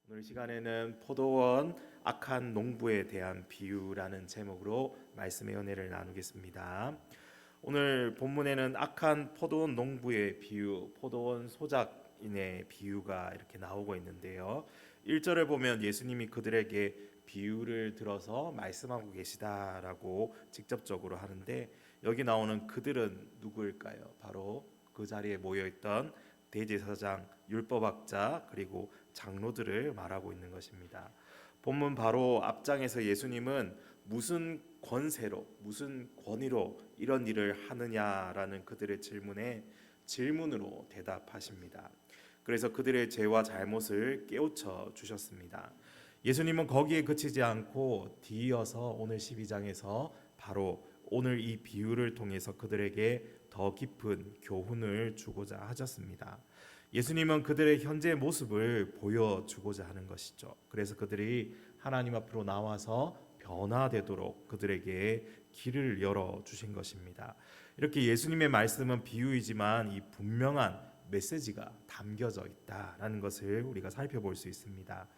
오늘 시간에는 포도원 악한 농부에 대한 비유라는 제목으로 말씀의 은혜를 나누겠습니다. 오늘 본문에는 악한 포도원 농부의 비유, 포도원 소작인의 비유가 이렇게 나오고 있는데요. 1절을 보면 예수님이 그들에게 비유를 들어서 말씀하고 계시다라고 직접적으로 하는데, 여기 나오는 그들은 누구일까요? 바로 그 자리에 모여있던 대제사장, 율법학자, 그리고 장로들을 말하고 있는 것입니다. 본문 바로 앞장에서 예수님은 무슨 권세로, 무슨 권위로 이런 일을 하느냐라는 그들의 질문에 질문으로 대답하십니다. 그래서 그들의 죄와 잘못을 깨우쳐 주셨습니다. 예수님은 거기에 그치지 않고 뒤이어서 오늘 12장에서 바로 오늘 이 비유를 통해서 그들에게 더 깊은 교훈을 주고자 하셨습니다. 예수님은 그들의 현재 모습을 보여주고자 하는 것이죠. 그래서 그들이 하나님 앞으로 나와서 변화되도록 그들에게 길을 열어주신 것입니다. 이렇게 예수님의 말씀은 비유이지만 이 분명한 메시지가 담겨져 있다라는 것을 우리가 살펴볼 수 있습니다.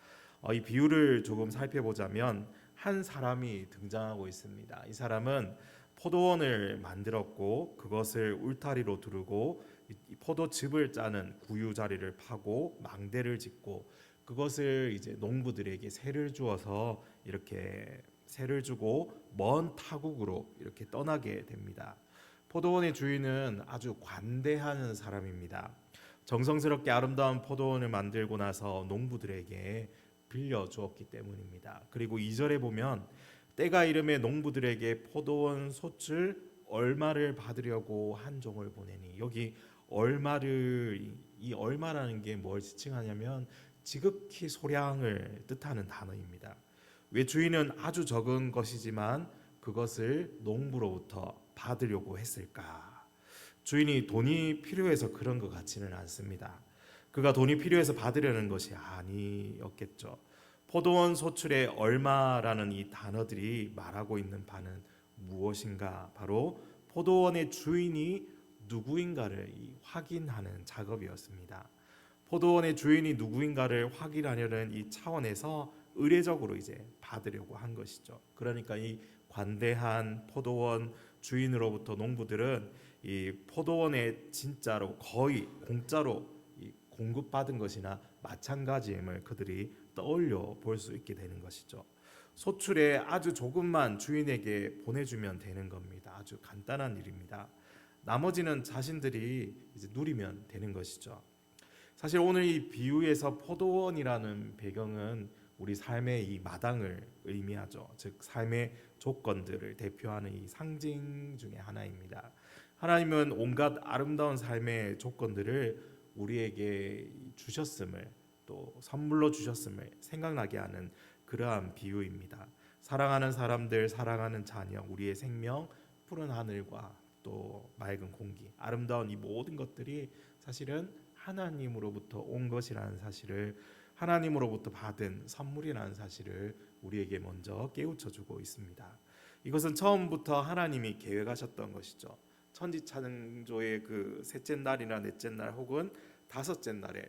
이 비유를 조금 살펴보자면 한 사람이 등장하고 있습니다. 이 사람은 포도원을 만들었고 그것을 울타리로 두르고 이 포도즙을 짜는 구유 자리를 파고 망대를 짓고 그것을 이제 농부들에게 세를 주어서 이렇게 세를 주고 먼 타국으로 이렇게 떠나게 됩니다. 포도원의 주인은 아주 관대한 사람입니다. 정성스럽게 아름다운 포도원을 만들고 나서 농부들에게 빌려 주었기 때문입니다. 그리고 2절에 보면 때가 이름에 농부들에게 포도원 솥을 얼마를 받으려고 한 종을 보내니, 여기 얼마를, 이 얼마라는 게 뭘 지칭하냐면 지극히 소량을 뜻하는 단어입니다. 왜 주인은 아주 적은 것이지만 그것을 농부로부터 받으려고 했을까? 주인이 돈이 필요해서 그런 것 같지는 않습니다. 그가 돈이 필요해서 받으려는 것이 아니었겠죠. 포도원 소출의 얼마라는 이 단어들이 말하고 있는 바는 무엇인가? 바로 포도원의 주인이 누구인가를 확인하는 작업이었습니다. 포도원의 주인이 누구인가를 확인하려는 이 차원에서 의례적으로 이제 받으려고 한 것이죠. 그러니까 이 관대한 포도원 주인으로부터 농부들은 이 포도원에 진짜로 거의 공짜로 공급받은 것이나 마찬가지임을 그들이 떠올려 볼 수 있게 되는 것이죠. 소출에 아주 조금만 주인에게 보내주면 되는 겁니다. 아주 간단한 일입니다. 나머지는 자신들이 이제 누리면 되는 것이죠. 사실 오늘 이 비유에서 포도원이라는 배경은 우리 삶의 이 마당을 의미하죠. 즉 삶의 조건들을 대표하는 이 상징 중에 하나입니다. 하나님은 온갖 아름다운 삶의 조건들을 우리에게 주셨음을, 또 선물로 주셨음을 생각나게 하는 그러한 비유입니다. 사랑하는 사람들, 사랑하는 자녀, 우리의 생명, 푸른 하늘과 또 맑은 공기, 아름다운 이 모든 것들이 사실은 하나님으로부터 온 것이라는 사실을, 하나님으로부터 받은 선물이라는 사실을 우리에게 먼저 깨우쳐 주고 있습니다. 이것은 처음부터 하나님이 계획하셨던 것이죠. 천지창조의 그 셋째 날이나 넷째 날 혹은 다섯째 날에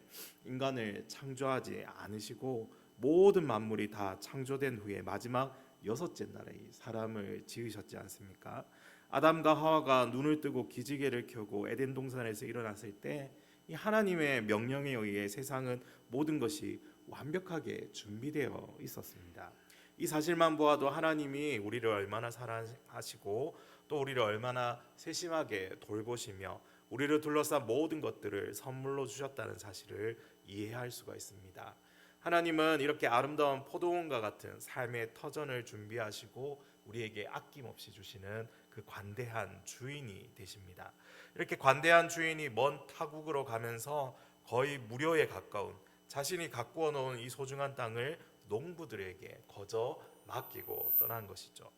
인간을 창조하지 않으시고 모든 만물이 다 창조된 후에 마지막 여섯째 날에 사람을 지으셨지 않습니까? 아담과 하와가 눈을 뜨고 기지개를 켜고 에덴 동산에서 일어났을 때 이 하나님의 명령에 의해 세상은 모든 것이 완벽하게 준비되어 있었습니다. 이 사실만 보아도 하나님이 우리를 얼마나 사랑하시고 또 우리를 얼마나 세심하게 돌보시며 우리를 둘러싼 모든 것들을 선물로 주셨다는 사실을 이해할 수가 있습니다. 하나님은 이렇게 아름다운 포도원과 같은 삶의 터전을 준비하시고 우리에게 아낌없이 주시는 그 관대한 주인이 되십니다. 이렇게 관대한 주인이 먼 타국으로 가면서 거의 무료에 가까운 자신이 가꾸어 놓은 이 소중한 땅을 농부들에게 거저 맡기고 떠난 것이죠.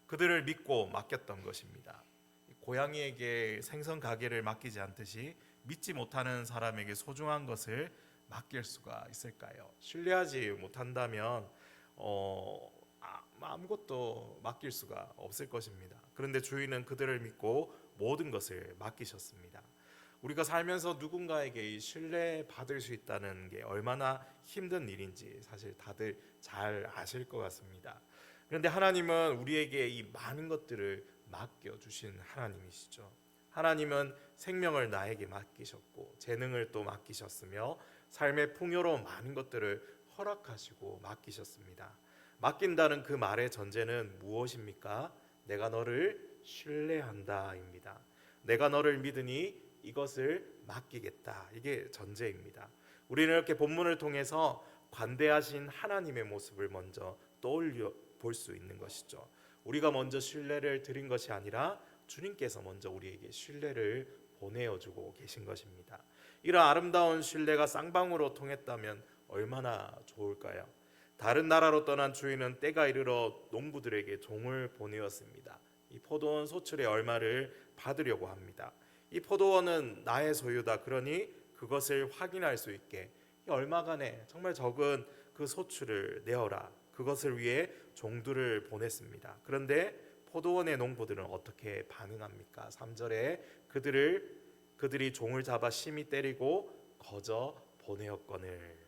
그들을 믿고 맡겼던 것입니다. 고양이에게 생선 가게를 맡기지 않듯이 믿지 못하는 사람에게 소중한 것을 맡길 수가 있을까요? 신뢰하지 못한다면 아무것도 맡길 수가 없을 것입니다. 그런데 주인은 그들을 믿고 모든 것을 맡기셨습니다. 우리가 살면서 누군가에게 이 신뢰받을 수 있다는 게 얼마나 힘든 일인지 사실 다들 잘 아실 것 같습니다. 그런데 하나님은 우리에게 이 많은 것들을 맡겨주신 하나님이시죠. 하나님은 생명을 나에게 맡기셨고 재능을 또 맡기셨으며 삶의 풍요로운 많은 것들을 허락하시고 맡기셨습니다. 맡긴다는 그 말의 전제는 무엇입니까? 내가 너를 신뢰한다입니다. 내가 너를 믿으니 이것을 맡기겠다. 이게 전제입니다. 우리는 이렇게 본문을 통해서 관대하신 하나님의 모습을 먼저 떠올려 볼 수 있는 것이죠. 우리가 먼저 신뢰를 드린 것이 아니라 주님께서 먼저 우리에게 신뢰를 보내어 주고 계신 것입니다. 이런 아름다운 신뢰가 쌍방으로 통했다면 얼마나 좋을까요? 다른 나라로 떠난 주인은 때가 이르러 농부들에게 종을 보내었습니다. 이 포도원 소출의 얼마를 받으려고 합니다. 이 포도원은 나의 소유다. 그러니 그것을 확인할 수 있게 얼마간의 정말 적은 그 소출을 내어라. 그것을 위해 종들을 보냈습니다. 그런데 포도원의 농부들은 어떻게 반응합니까? 3절에 그들이 종을 잡아 심히 때리고 거저 보내었거늘.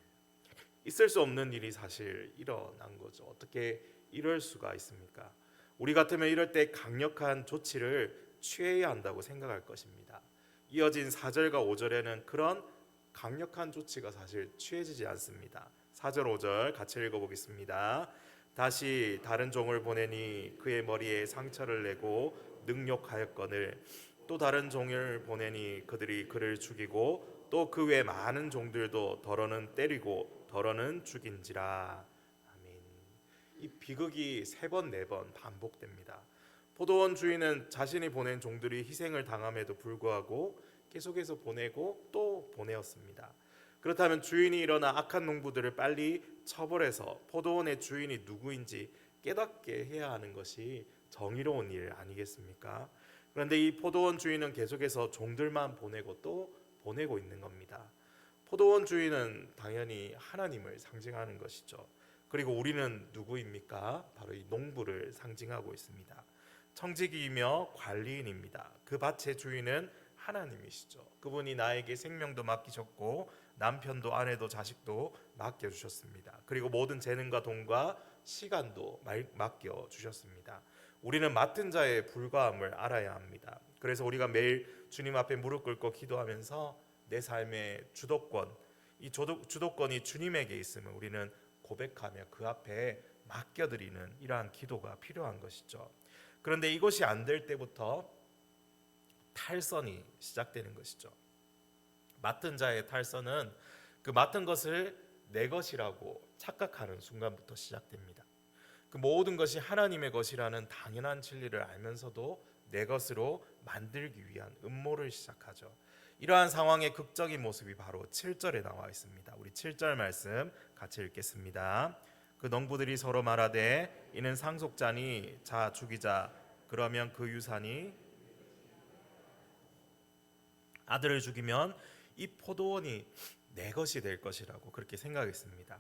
있을 수 없는 일이 사실 일어난 거죠. 어떻게 이럴 수가 있습니까? 우리 같으면 이럴 때 강력한 조치를 취해야 한다고 생각할 것입니다. 이어진 4절과 5절에는 그런 강력한 조치가 사실 취해지지 않습니다. 4절 5절 같이 읽어보겠습니다. 다시 다른 종을 보내니 그의 머리에 상처를 내고 능욕하였거늘 또 다른 종을 보내니 그들이 그를 죽이고 또 그 외 많은 종들도 더러는 때리고 더러는 죽인지라. 아멘. 이 비극이 3번 4번 반복됩니다. 포도원 주인은 자신이 보낸 종들이 희생을 당함에도 불구하고 계속해서 보내고 또 보내었습니다. 그렇다면 주인이 일어나 악한 농부들을 빨리 처벌해서 포도원의 주인이 누구인지 깨닫게 해야 하는 것이 정의로운 일 아니겠습니까? 그런데 이 포도원 주인은 계속해서 종들만 보내고 또 보내고 있는 겁니다. 포도원 주인은 당연히 하나님을 상징하는 것이죠. 그리고 우리는 누구입니까? 바로 이 농부를 상징하고 있습니다. 청지기이며 관리인입니다. 그 밭의 주인은 하나님이시죠. 그분이 나에게 생명도 맡기셨고 남편도 아내도 자식도 맡겨주셨습니다. 그리고 모든 재능과 돈과 시간도 맡겨주셨습니다. 우리는 맡은 자의 불과함을 알아야 합니다. 그래서 우리가 매일 주님 앞에 무릎 꿇고 기도하면서 내 삶의 주도권, 이 주도권이 주님에게 있음을 우리는 고백하며 그 앞에 맡겨드리는 이러한 기도가 필요한 것이죠. 그런데 이것이 안 될 때부터 탈선이 시작되는 것이죠. 맡은 자의 탈선은 그 맡은 것을 내 것이라고 착각하는 순간부터 시작됩니다. 그 모든 것이 하나님의 것이라는 당연한 진리를 알면서도 내 것으로 만들기 위한 음모를 시작하죠. 이러한 상황의 극적인 모습이 바로 7절에 나와 있습니다. 우리 7절 말씀 같이 읽겠습니다. 그 농부들이 서로 말하되 이는 상속자니 자 죽이자. 그러면 그 유산이 아들을 죽이면 이 포도원이 내 것이 될 것이라고 그렇게 생각했습니다.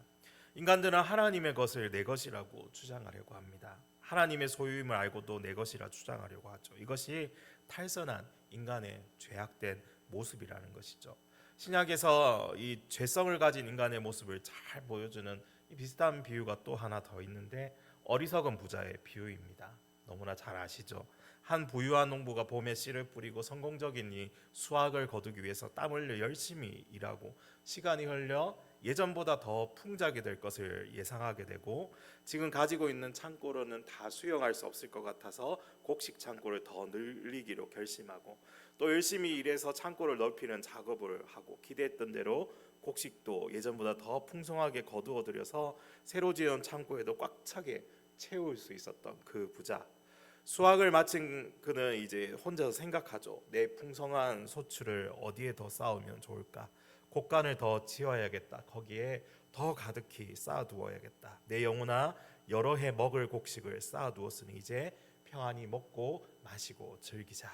인간들은 하나님의 것을 내 것이라고 주장하려고 합니다. 하나님의 소유임을 알고도 내 것이라 주장하려고 하죠. 이것이 탈선한 인간의 죄악된 모습이라는 것이죠. 신약에서 이 죄성을 가진 인간의 모습을 잘 보여주는 이 비슷한 비유가 또 하나 더 있는데 어리석은 부자의 비유입니다. 너무나 잘 아시죠? 한 부유한 농부가 봄에 씨를 뿌리고 성공적인 이 수확을 거두기 위해서 땀 흘려 열심히 일하고 시간이 흘려 예전보다 더 풍작이 될 것을 예상하게 되고 지금 가지고 있는 창고로는 다 수용할 수 없을 것 같아서 곡식 창고를 더 늘리기로 결심하고 또 열심히 일해서 창고를 넓히는 작업을 하고 기대했던 대로 곡식도 예전보다 더 풍성하게 거두어 들여서 새로 지은 창고에도 꽉 차게 채울 수 있었던 그 부자. 수확을 마친 그는 이제 혼자서 생각하죠. 내 풍성한 소출을 어디에 더 쌓으면 좋을까? 곡간을 더 지어야겠다. 거기에 더 가득히 쌓아두어야겠다. 내 영혼아 여러 해 먹을 곡식을 쌓아두었으니 이제 평안히 먹고 마시고 즐기자.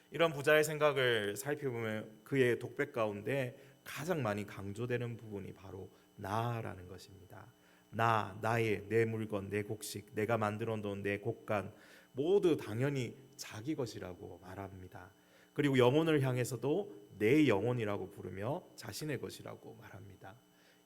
이런 부자의 생각을 살펴보면 그의 독백 가운데 가장 많이 강조되는 부분이 바로 나라는 것입니다. 나의 내 물건, 내 곡식, 내가 만들어 놓은 내 곡간 모두 당연히 자기 것이라고 말합니다. 그리고 영혼을 향해서도 내 영혼이라고 부르며 자신의 것이라고 말합니다.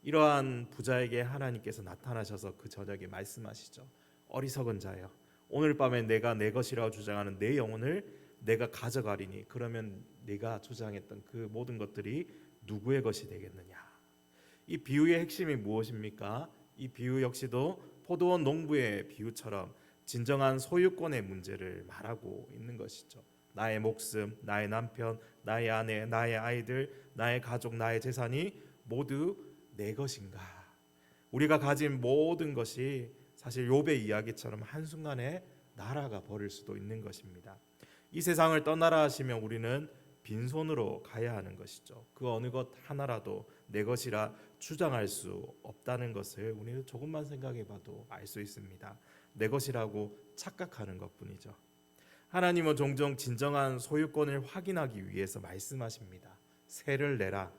이러한 부자에게 하나님께서 나타나셔서 그 저녁에 말씀하시죠. 어리석은 자여, 오늘 밤에 내가 내 것이라고 주장하는 내 영혼을 내가 가져가리니 그러면 네가 주장했던 그 모든 것들이 누구의 것이 되겠느냐. 이 비유의 핵심이 무엇입니까? 이 비유 역시도 포도원 농부의 비유처럼 진정한 소유권의 문제를 말하고 있는 것이죠. 나의 목숨, 나의 남편, 나의 아내, 나의 아이들, 나의 가족, 나의 재산이 모두 내 것인가? 우리가 가진 모든 것이 사실 욥의 이야기처럼 한순간에 날아가 버릴 수도 있는 것입니다. 이 세상을 떠나라 하시면 우리는 빈손으로 가야 하는 것이죠. 그 어느 것 하나라도 내 것이라 주장할 수 없다는 것을 우리는 조금만 생각해 봐도 알 수 있습니다. 내 것이라고 착각하는 것뿐이죠. 하나님은 종종 진정한 소유권을 확인하기 위해서 말씀하십니다. 세를 내라.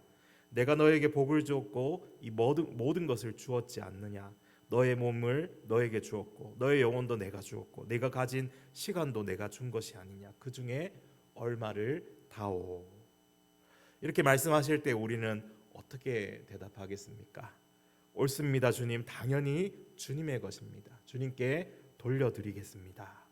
내가 너에게 복을 주었고 이 모든 것을 주었지 않느냐. 너의 몸을 너에게 주었고 너의 영혼도 내가 주었고 내가 가진 시간도 내가 준 것이 아니냐. 그 중에 얼마를 다오. 이렇게 말씀하실 때 우리는 어떻게 대답하겠습니까? 옳습니다, 주님. 당연히 주님의 것입니다. 주님께 돌려드리겠습니다.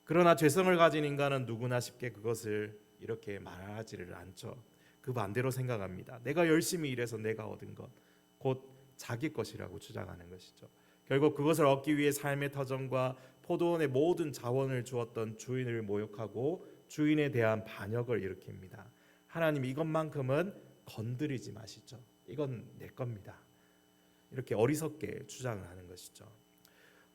그러나 죄성을 가진 인간은 누구나 쉽게 그것을 이렇게 말하지를 않죠. 그 반대로 생각합니다. 내가 열심히 일해서 내가 얻은 것, 곧 자기 것이라고 주장하는 것이죠. 결국 그것을 얻기 위해 삶의 터전과 포도원의 모든 자원을 주었던 주인을 모욕하고 주인에 대한 반역을 일으킵니다. 하나님, 이것만큼은 건드리지 마시죠. 이건 내 겁니다. 이렇게 어리석게 주장을 하는 것이죠.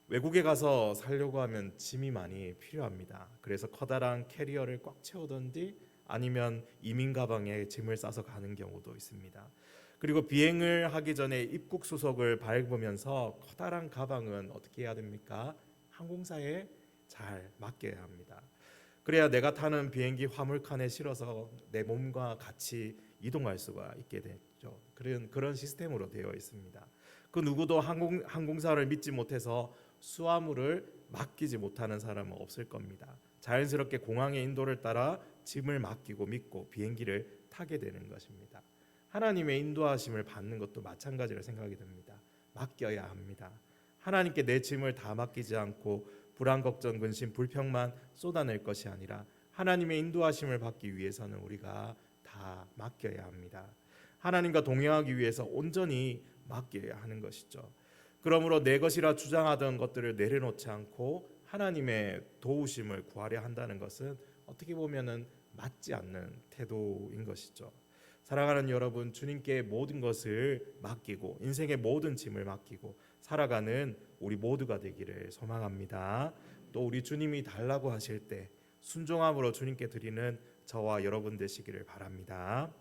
외국에 가서 살려고 하면 짐이 많이 필요합니다. 그래서 커다란 캐리어를 꽉 채우던지 아니면 이민 가방에 짐을 싸서 가는 경우도 있습니다. 그리고 비행을 하기 전에 입국 수속을 밟으면서 커다란 가방은 어떻게 해야 됩니까? 항공사에 잘 맡겨야 합니다. 그래야 내가 타는 비행기 화물칸에 실어서 내 몸과 같이 이동할 수가 있게 되죠. 그런 시스템으로 되어 있습니다. 그 누구도 항공사를 믿지 못해서 수화물을 맡기지 못하는 사람은 없을 겁니다. 자연스럽게 공항의 인도를 따라 짐을 맡기고 믿고 비행기를 타게 되는 것입니다. 하나님의 인도하심을 받는 것도 마찬가지로 생각이 듭니다. 맡겨야 합니다. 하나님께 내 짐을 다 맡기지 않고 불안, 걱정, 근심, 불평만 쏟아낼 것이 아니라 하나님의 인도하심을 받기 위해서는 우리가 다 맡겨야 합니다. 하나님과 동행하기 위해서 온전히 맡겨야 하는 것이죠. 그러므로 내 것이라 주장하던 것들을 내려놓지 않고 하나님의 도우심을 구하려 한다는 것은 어떻게 보면은 맞지 않는 태도인 것이죠. 사랑하는 여러분, 주님께 모든 것을 맡기고 인생의 모든 짐을 맡기고 살아가는 우리 모두가 되기를 소망합니다. 또 우리 주님이 달라고 하실 때 순종함으로 주님께 드리는 저와 여러분 되시기를 바랍니다.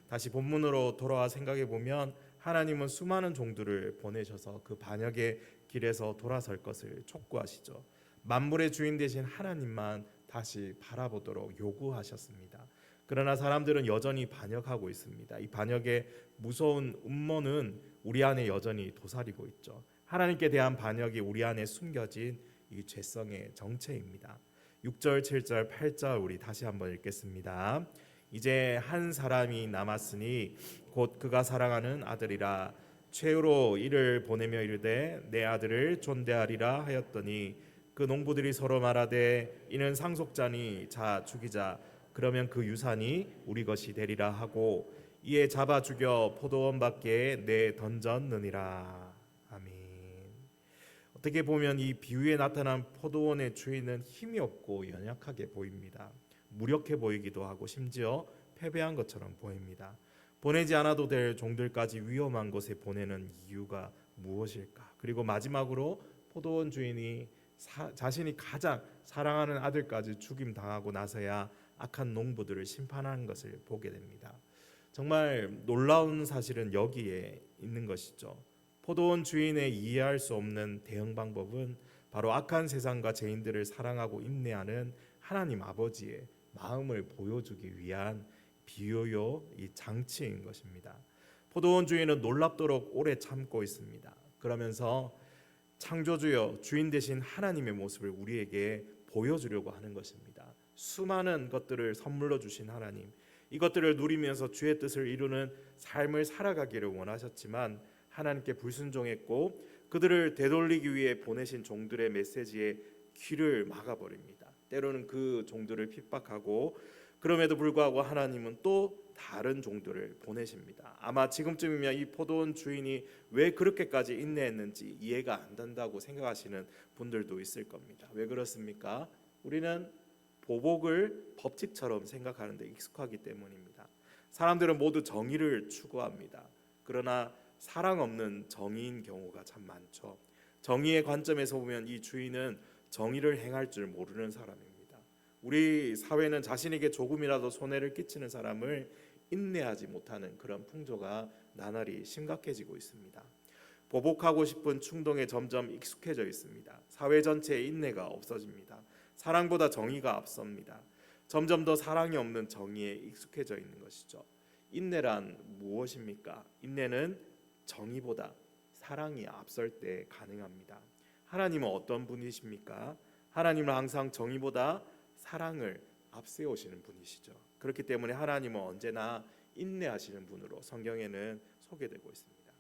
다시 본문으로 돌아와 생각해 보면 하나님은 수많은 종들을 보내셔서 그 반역의 길에서 돌아설 것을 촉구하시죠. 만물의 주인 되신 하나님만 다시 바라보도록 요구하셨습니다. 그러나 사람들은 여전히 반역하고 있습니다. 이 반역의 무서운 음모는 우리 안에 여전히 도사리고 있죠. 하나님께 대한 반역이 우리 안에 숨겨진 이 죄성의 정체입니다. 6절, 7절, 8절 우리 다시 한번 읽겠습니다. 이제 한 사람이 남았으니 곧 그가 사랑하는 아들이라. 최후로 이를 보내며 이르되 내 아들을 존대하리라 하였더니 그 농부들이 서로 말하되 이는 상속자니 자 죽이자. 그러면 그 유산이 우리 것이 되리라 하고 이에 잡아 죽여 포도원 밖에 내 던졌느니라. 아멘. 어떻게 보면 이 비유에 나타난 포도원의 주인은 힘이 없고 연약하게 보입니다. 무력해 보이기도 하고 심지어 패배한 것처럼 보입니다. 보내지 않아도 될 종들까지 위험한 곳에 보내는 이유가 무엇일까? 그리고 마지막으로 포도원 주인이 자신이 가장 사랑하는 아들까지 죽임당하고 나서야 악한 농부들을 심판하는 것을 보게 됩니다. 정말 놀라운 사실은 여기에 있는 것이죠. 포도원 주인의 이해할 수 없는 대응 방법은 바로 악한 세상과 죄인들을 사랑하고 인내하는 하나님 아버지의 마음을 보여주기 위한 비유요 이 장치인 것입니다. 포도원 주인은 놀랍도록 오래 참고 있습니다. 그러면서 창조주여 주인 되신 하나님의 모습을 우리에게 보여주려고 하는 것입니다. 수많은 것들을 선물로 주신 하나님, 이것들을 누리면서 주의 뜻을 이루는 삶을 살아가기를 원하셨지만 하나님께 불순종했고 그들을 되돌리기 위해 보내신 종들의 메시지에 귀를 막아버립니다. 때로는 그 종들을 핍박하고 그럼에도 불구하고 하나님은 또 다른 종들을 보내십니다. 아마 지금쯤이면 이 포도원 주인이 왜 그렇게까지 인내했는지 이해가 안 된다고 생각하시는 분들도 있을 겁니다. 왜 그렇습니까? 우리는 보복을 법칙처럼 생각하는데 익숙하기 때문입니다. 사람들은 모두 정의를 추구합니다. 그러나 사랑 없는 정의인 경우가 참 많죠. 정의의 관점에서 보면 이 주인은 정의를 행할 줄 모르는 사람입니다. 우리 사회는 자신에게 조금이라도 손해를 끼치는 사람을 인내하지 못하는 그런 풍조가 나날이 심각해지고 있습니다. 보복하고 싶은 충동에 점점 익숙해져 있습니다. 사회 전체에 인내가 없어집니다. 사랑보다 정의가 앞섭니다. 점점 더 사랑이 없는 정의에 익숙해져 있는 것이죠. 인내란 무엇입니까? 인내는 정의보다 사랑이 앞설 때 가능합니다. 하나님은 어떤 분이십니까? 하나님은 항상 정의보다 사랑을 앞세우시는 분이시죠. 그렇기 때문에 하나님은 언제나 인내하시는 분으로 성경에는 소개되고 있습니다.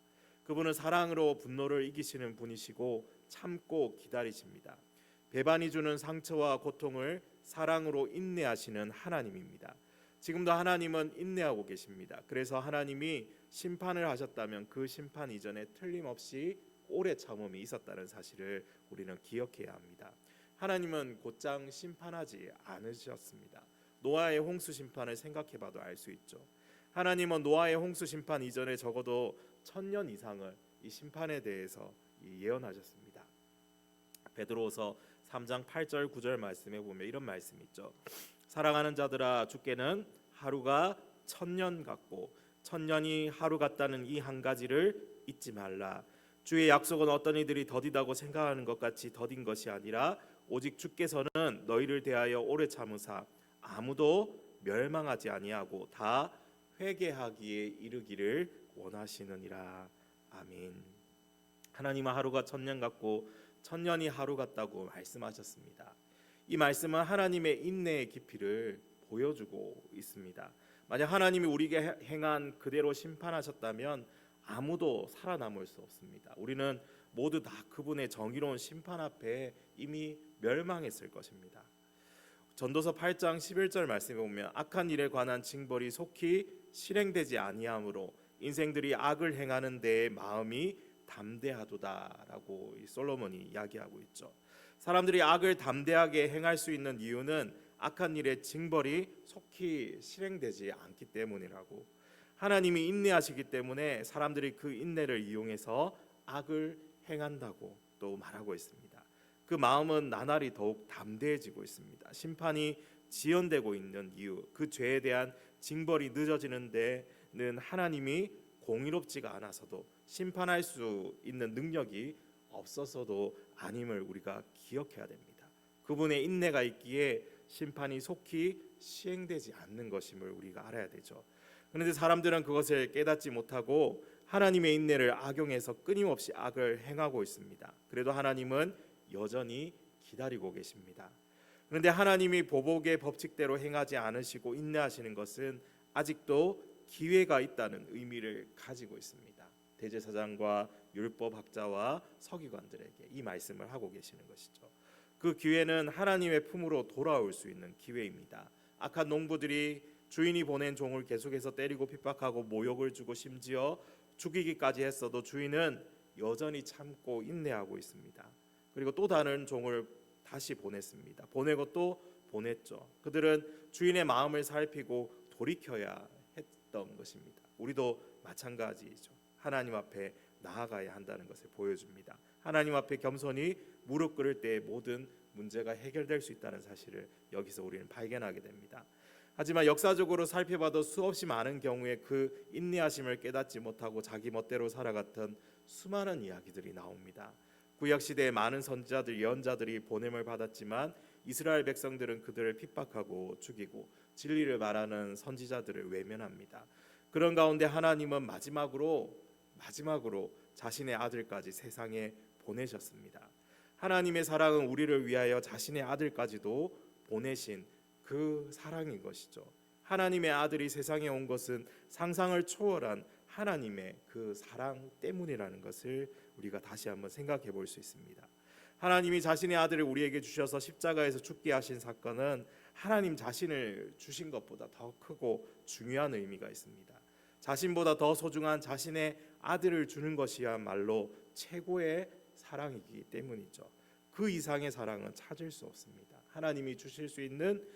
그분은 사랑으로 분노를 이기시는 분이시고 참고 기다리십니다. 배반이 주는 상처와 고통을 사랑으로 인내하시는 하나님입니다. 지금도 하나님은 인내하고 계십니다. 그래서 하나님이 심판을 하셨다면 그 심판 이전에 틀림없이 오래 참음이 있었다는 사실을 우리는 기억해야 합니다. 하나님은 곧장 심판하지 않으셨습니다. 노아의 홍수 심판을 생각해봐도 알 수 있죠. 하나님은 노아의 홍수 심판 이전에 적어도 1000년 이상을 이 심판에 대해서 예언하셨습니다. 베드로서 3장 8절 9절 말씀에 보면 이런 말씀이 있죠. 사랑하는 자들아, 주께는 하루가 1000년 같고 1000년이 하루 같다는 이 한 가지를 잊지 말라. 주의 약속은 어떤 이들이 더디다고 생각하는 것 같이 더딘 것이 아니라 오직 주께서는 너희를 대하여 오래 참으사 아무도 멸망하지 아니하고 다 회개하기에 이르기를 원하시느니라. 아멘. 하나님은 하루가 1000년 같고 1000년이 하루 같다고 말씀하셨습니다. 이 말씀은 하나님의 인내의 깊이를 보여주고 있습니다. 만약 하나님이 우리에게 행한 그대로 심판하셨다면 아무도 살아남을 수 없습니다. 우리는 모두 다 그분의 정의로운 심판 앞에 이미 멸망했을 것입니다. 전도서 8장 11절 말씀에 보면 악한 일에 관한 징벌이 속히 실행되지 아니하므로 인생들이 악을 행하는 데에 마음이 담대하도다라고 솔로몬이 이야기하고 있죠. 사람들이 악을 담대하게 행할 수 있는 이유는 악한 일의 징벌이 속히 실행되지 않기 때문이라고. 하나님이 인내하시기 때문에 사람들이 그 인내를 이용해서 악을 행한다고 또 말하고 있습니다. 그 마음은 나날이 더욱 담대해지고 있습니다. 심판이 지연되고 있는 이유, 그 죄에 대한 징벌이 늦어지는 데는 하나님이 공의롭지가 않아서도 심판할 수 있는 능력이 없어서도 아님을 우리가 기억해야 됩니다. 그분의 인내가 있기에 심판이 속히 시행되지 않는 것임을 우리가 알아야 되죠. 그런데 사람들은 그것을 깨닫지 못하고 하나님의 인내를 악용해서 끊임없이 악을 행하고 있습니다. 그래도 하나님은 여전히 기다리고 계십니다. 그런데 하나님이 보복의 법칙대로 행하지 않으시고 인내하시는 것은 아직도 기회가 있다는 의미를 가지고 있습니다. 대제사장과 율법학자와 서기관들에게 이 말씀을 하고 계시는 것이죠. 그 기회는 하나님의 품으로 돌아올 수 있는 기회입니다. 악한 농부들이 주인이 보낸 종을 계속해서 때리고 핍박하고 모욕을 주고 심지어 죽이기까지 했어도 주인은 여전히 참고 인내하고 있습니다. 그리고 또 다른 종을 다시 보냈습니다. 보내고 또 보냈죠. 그들은 주인의 마음을 살피고 돌이켜야 했던 것입니다. 우리도 마찬가지이죠. 하나님 앞에 나아가야 한다는 것을 보여줍니다. 하나님 앞에 겸손히 무릎 꿇을 때 모든 문제가 해결될 수 있다는 사실을 여기서 우리는 발견하게 됩니다. 하지만 역사적으로 살펴봐도 수없이 많은 경우에 그 인내하심을 깨닫지 못하고 자기 멋대로 살아갔던 수많은 이야기들이 나옵니다. 구약 시대에 많은 선지자들, 예언자들이 보냄을 받았지만 이스라엘 백성들은 그들을 핍박하고 죽이고 진리를 말하는 선지자들을 외면합니다. 그런 가운데 하나님은 마지막으로 자신의 아들까지 세상에 보내셨습니다. 하나님의 사랑은 우리를 위하여 자신의 아들까지도 보내신 그 사랑인 것이죠. 하나님의 아들이 세상에 온 것은 상상을 초월한 하나님의 그 사랑 때문이라는 것을 우리가 다시 한번 생각해 볼 수 있습니다. 하나님이 자신의 아들을 우리에게 주셔서 십자가에서 죽게 하신 사건은 하나님 자신을 주신 것보다 더 크고 중요한 의미가 있습니다. 자신보다 더 소중한 자신의 아들을 주는 것이야말로 최고의 사랑이기 때문이죠. 그 이상의 사랑은 찾을 수 없습니다. 하나님이 주실 수 있는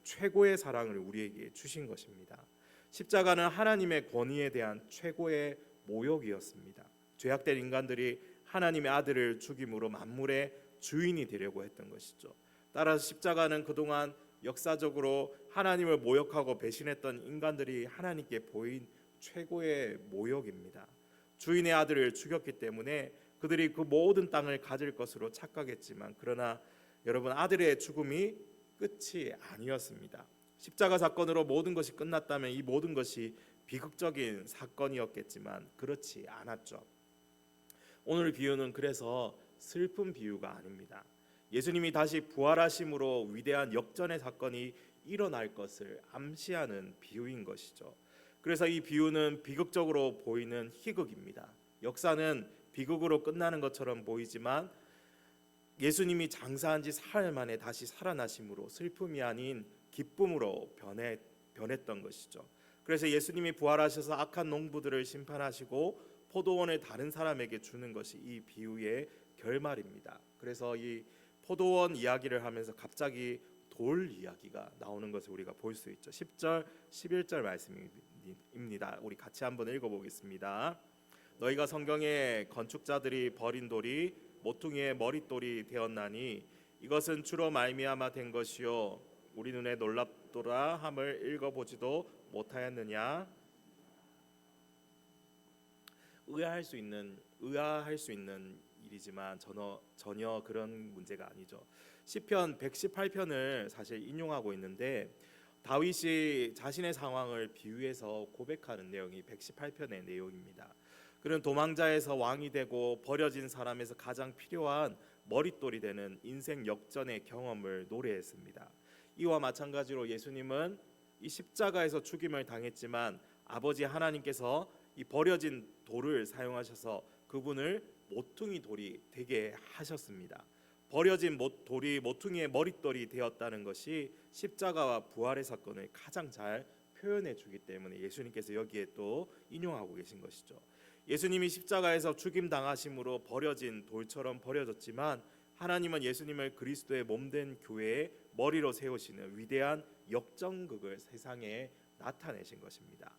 최고의 사랑을 우리에게 주신 것입니다. 십자가는 하나님의 권위에 대한 최고의 모욕이었습니다. 죄악된 인간들이 하나님의 아들을 죽임으로 만물의 주인이 되려고 했던 것이죠. 따라서 십자가는 그동안 역사적으로 하나님을 모욕하고 배신했던 인간들이 하나님께 보인 최고의 모욕입니다. 주인의 아들을 죽였기 때문에 그들이 그 모든 땅을 가질 것으로 착각했지만, 그러나 여러분, 아들의 죽음이 끝이 아니었습니다. 십자가 사건으로 모든 것이 끝났다면 이 모든 것이 비극적인 사건이었겠지만 그렇지 않았죠. 오늘 비유는 그래서 슬픈 비유가 아닙니다. 예수님이 다시 부활하심으로 위대한 역전의 사건이 일어날 것을 암시하는 비유인 것이죠. 그래서 이 비유는 비극적으로 보이는 희극입니다. 역사는 비극으로 끝나는 것처럼 보이지만 예수님이 장사한 지 사흘 만에 다시 살아나심으로 슬픔이 아닌 기쁨으로 변했던 것이죠. 그래서 예수님이 부활하셔서 악한 농부들을 심판하시고 포도원을 다른 사람에게 주는 것이 이 비유의 결말입니다. 그래서 이 포도원 이야기를 하면서 갑자기 돌 이야기가 나오는 것을 우리가 볼 수 있죠. 10절, 11절 말씀입니다. 우리 같이 한번 읽어보겠습니다. 너희가 성경에 건축자들이 버린 돌이 모퉁이의 머릿돌이 되었나니 이것은 주로 말미암아 된 것이요 우리 눈에 놀랍도다 함을 읽어보지도 못하였느냐. 의아할 수 있는 일이지만 전혀 그런 문제가 아니죠. 시편 118편을 사실 인용하고 있는데 다윗이 자신의 상황을 비유해서 고백하는 내용이 118편의 내용입니다. 그는 도망자에서 왕이 되고 버려진 사람에서 가장 필요한 머릿돌이 되는 인생 역전의 경험을 노래했습니다. 이와 마찬가지로 예수님은 이 십자가에서 죽임을 당했지만 아버지 하나님께서 이 버려진 돌을 사용하셔서 그분을 모퉁이 돌이 되게 하셨습니다. 버려진 돌이 모퉁이의 머릿돌이 되었다는 것이 십자가와 부활의 사건을 가장 잘 표현해 주기 때문에 예수님께서 여기에 또 인용하고 계신 것이죠. 예수님이 십자가에서 죽임 당하심으로 버려진 돌처럼 버려졌지만 하나님은 예수님을 그리스도의 몸된 교회의 머리로 세우시는 위대한 역전극을 세상에 나타내신 것입니다.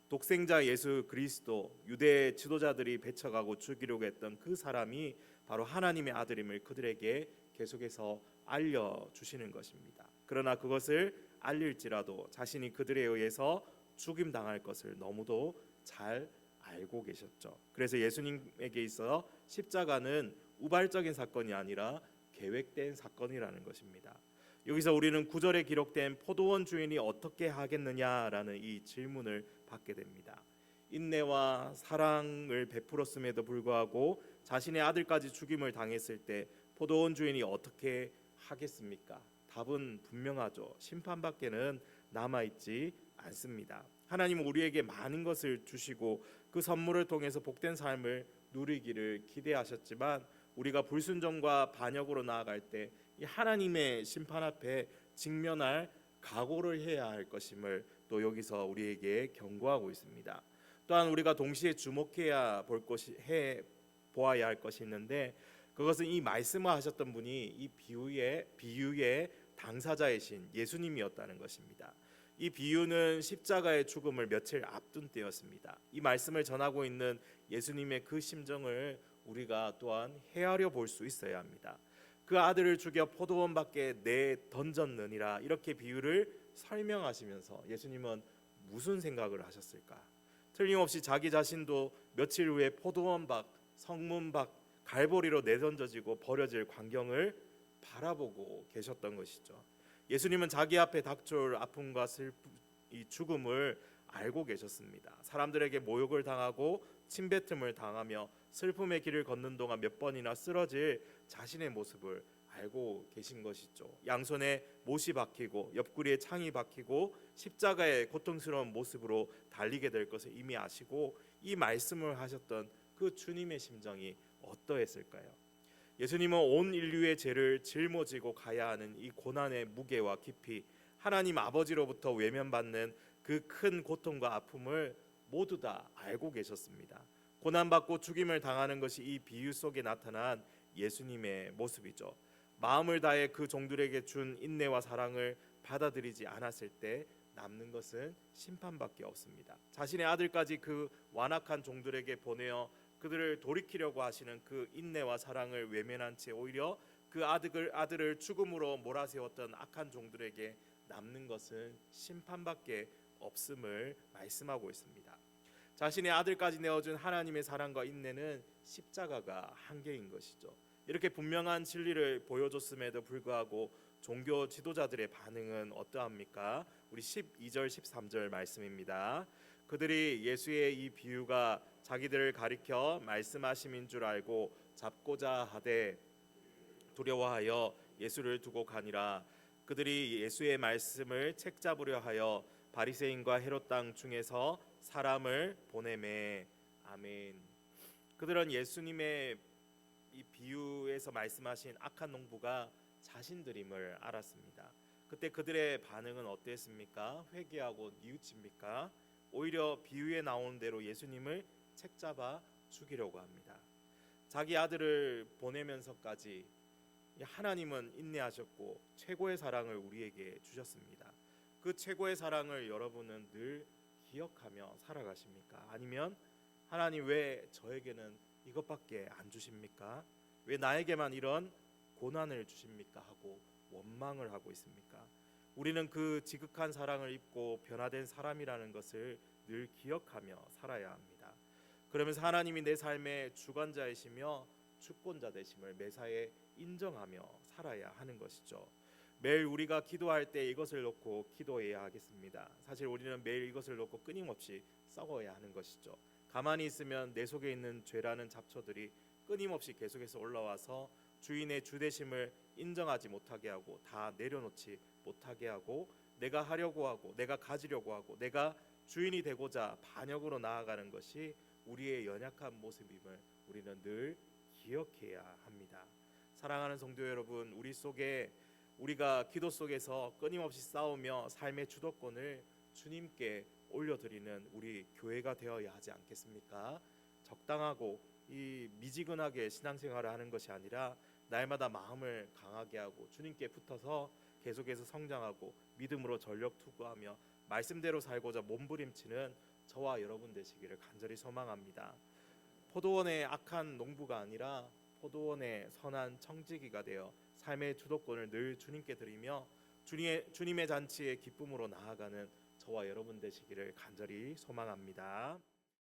독생자 예수 그리스도, 유대 지도자들이 배척하고 죽이려고 했던 그 사람이 바로 하나님의 아들임을 그들에게 계속해서 알려주시는 것입니다. 그러나 그것을 알릴지라도 자신이 그들에 의해서 죽임당할 것을 너무도 잘 알고 계셨죠. 그래서 예수님에게 있어 십자가는 우발적인 사건이 아니라 계획된 사건이라는 것입니다. 여기서 우리는 9절에 기록된 포도원 주인이 어떻게 하겠느냐라는 이 질문을 받게 됩니다. 인내와 사랑을 베풀었음에도 불구하고 자신의 아들까지 죽임을 당했을 때 포도원 주인이 어떻게 하겠습니까? 답은 분명하죠. 심판밖에는 남아있지 않습니다. 하나님은 우리에게 많은 것을 주시고 그 선물을 통해서 복된 삶을 누리기를 기대하셨지만 우리가 불순종과 반역으로 나아갈 때 이 하나님의 심판 앞에 직면할 각오를 해야 할 것임을 또 여기서 우리에게 경고하고 있습니다. 또한 우리가 동시에 주목해야 보아야 할 것이 있는데 그것은 이 말씀을 하셨던 분이 이 비유의 당사자이신 예수님이었다는 것입니다. 이 비유는 십자가의 죽음을 며칠 앞둔 때였습니다. 이 말씀을 전하고 있는 예수님의 그 심정을 우리가 또한 헤아려 볼 수 있어야 합니다. 그 아들을 죽여 포도원 밖에 내던졌느니라 이렇게 비유를 설명하시면서 예수님은 무슨 생각을 하셨을까? 틀림없이 자기 자신도 며칠 후에 포도원 밖, 성문 밖 갈보리로 내던져지고 버려질 광경을 바라보고 계셨던 것이죠. 예수님은 자기 앞에 닥쳐올 아픔과 이 죽음을 알고 계셨습니다. 사람들에게 모욕을 당하고 침뱉음을 당하며 슬픔의 길을 걷는 동안 몇 번이나 쓰러질 자신의 모습을 알고 계신 것이죠. 양손에 못이 박히고 옆구리에 창이 박히고 십자가의 고통스러운 모습으로 달리게 될 것을 이미 아시고 이 말씀을 하셨던 그 주님의 심정이 어떠했을까요? 예수님은 온 인류의 죄를 짊어지고 가야 하는 이 고난의 무게와 깊이, 하나님 아버지로부터 외면받는 그 큰 고통과 아픔을 모두 다 알고 계셨습니다. 고난받고 죽임을 당하는 것이 이 비유 속에 나타난 예수님의 모습이죠. 마음을 다해 그 종들에게 준 인내와 사랑을 받아들이지 않았을 때 남는 것은 심판밖에 없습니다. 자신의 아들까지 그 완악한 종들에게 보내어 그들을 돌이키려고 하시는 그 인내와 사랑을 외면한 채 오히려 그 아들을 죽음으로 몰아세웠던 악한 종들에게 남는 것은 심판밖에 없음을 말씀하고 있습니다. 자신의 아들까지 내어준 하나님의 사랑과 인내는 십자가가 한계인 것이죠. 이렇게 분명한 진리를 보여줬음에도 불구하고 종교 지도자들의 반응은 어떠합니까? 우리 12절 13절 말씀입니다. 그들이 예수의 이 비유가 자기들을 가리켜 말씀하심인 줄 알고 잡고자 하되 두려워하여 예수를 두고 가니라. 그들이 예수의 말씀을 책잡으려 하여 바리새인과 헤롯 땅 중에서 사람을 보내매. 아멘. 그들은 예수님의 이 비유에서 말씀하신 악한 농부가 자신들임을 알았습니다. 그때 그들의 반응은 어땠습니까? 회개하고 뉘우칩니까? 오히려 비유에 나오는 대로 예수님을 책잡아 죽이려고 합니다. 자기 아들을 보내면서까지 하나님은 인내하셨고 최고의 사랑을 우리에게 주셨습니다. 그 최고의 사랑을 여러분은 늘 기억하며 살아가십니까? 아니면 하나님 왜 저에게는 이것밖에 안 주십니까? 왜 나에게만 이런 고난을 주십니까? 하고 원망을 하고 있습니까? 우리는 그 지극한 사랑을 입고 변화된 사람이라는 것을 늘 기억하며 살아야 합니다. 그러면서 하나님이 내 삶의 주관자이시며 주권자 되심을 매사에 인정하며 살아야 하는 것이죠. 매일 우리가 기도할 때 이것을 놓고 기도해야 하겠습니다. 사실 우리는 매일 이것을 놓고 끊임없이 썩어야 하는 것이죠. 가만히 있으면 내 속에 있는 죄라는 잡초들이 끊임없이 계속해서 올라와서 주인의 주되심을 인정하지 못하게 하고 다 내려놓지 못하게 하고 내가 하려고 하고 내가 가지려고 하고 내가 주인이 되고자 반역으로 나아가는 것이 우리의 연약한 모습임을 우리는 늘 기억해야 합니다. 사랑하는 성도 여러분, 우리가 기도 속에서 끊임없이 싸우며 삶의 주도권을 주님께 올려드리는 우리 교회가 되어야 하지 않겠습니까? 적당하고 이 미지근하게 신앙생활을 하는 것이 아니라 날마다 마음을 강하게 하고 주님께 붙어서 계속해서 성장하고 믿음으로 전력 투구하며 말씀대로 살고자 몸부림치는 저와 여러분 되시기를 간절히 소망합니다. 포도원의 악한 농부가 아니라 포도원의 선한 청지기가 되어 삶의 주도권을 늘 주님께 드리며 주님의 잔치의 기쁨으로 나아가는 저와 여러분 되시기를 간절히 소망합니다.